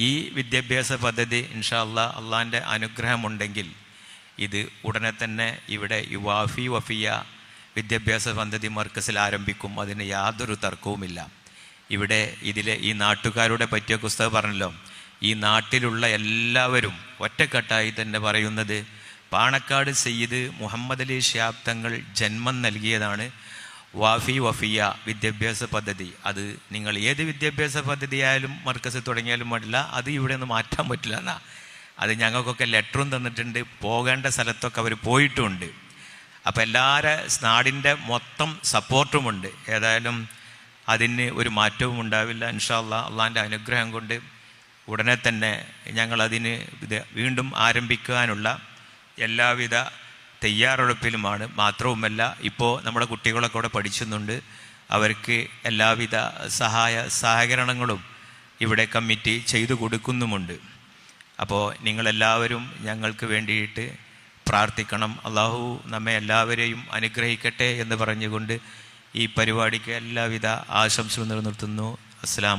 ഈ വിദ്യാഭ്യാസ പദ്ധതി ഇൻഷാ അല്ലാഹ് അള്ളാഹിൻ്റെ അനുഗ്രഹമുണ്ടെങ്കിൽ ഇത് ഉടനെ തന്നെ ഇവിടെ യുവാഫി വഫിയ വിദ്യാഭ്യാസ പദ്ധതി മർക്കസിൽ ആരംഭിക്കും. അതിന് യാതൊരു തർക്കവുമില്ല. ഇവിടെ ഈ നാട്ടുകാരുടെ പറ്റിയ പുസ്തകം പറഞ്ഞല്ലോ, ഈ നാട്ടിലുള്ള എല്ലാവരും ഒറ്റക്കെട്ടായി തന്നെ പറയുന്നത് പാണക്കാട് സയ്യിദ് മുഹമ്മദ് അലി ശിഹാബ് തങ്ങൾ ജന്മം നൽകിയതാണ് വാഫി വഫിയ വിദ്യാഭ്യാസ പദ്ധതി. അത് നിങ്ങൾ ഏത് വിദ്യാഭ്യാസ പദ്ധതിയായാലും മർക്കസ് തുടങ്ങിയാലും പാടില്ല, അത് ഇവിടെ നിന്ന് മാറ്റാൻ പറ്റില്ല എന്നാ. അത് ഞങ്ങൾക്കൊക്കെ ലെറ്ററും തന്നിട്ടുണ്ട്, പോകേണ്ട സ്ഥലത്തൊക്കെ അവർ പോയിട്ടുമുണ്ട്. അപ്പോൾ എല്ലാവരുടെ നാടിൻ്റെ മൊത്തം സപ്പോർട്ടുമുണ്ട്. ഏതായാലും അതിന് ഒരു മാറ്റവും ഉണ്ടാവില്ല. ഇൻഷാ അല്ലാഹ് അള്ളാഹിൻ്റെ അനുഗ്രഹം കൊണ്ട് ഉടനെ തന്നെ ഞങ്ങളതിന് വീണ്ടും ആരംഭിക്കാനുള്ള എല്ലാവിധ തയ്യാറെടുപ്പിലുമാണ്. മാത്രവുമല്ല ഇപ്പോൾ നമ്മുടെ കുട്ടികളൊക്കെ ഇവിടെ പഠിച്ചുന്നുണ്ട്. അവർക്ക് എല്ലാവിധ സഹകരണങ്ങളും ഇവിടെ കമ്മിറ്റി ചെയ്തു കൊടുക്കുന്നുമുണ്ട്. അപ്പോൾ നിങ്ങളെല്ലാവരും ഞങ്ങൾക്ക് വേണ്ടിയിട്ട് പ്രാർത്ഥിക്കണം. അള്ളാഹു നമ്മെ എല്ലാവരെയും അനുഗ്രഹിക്കട്ടെ എന്ന് പറഞ്ഞുകൊണ്ട് ഈ പരിപാടിക്ക് എല്ലാവിധ ആശംസകളും നിർത്തുന്നു. അസ്സലാം.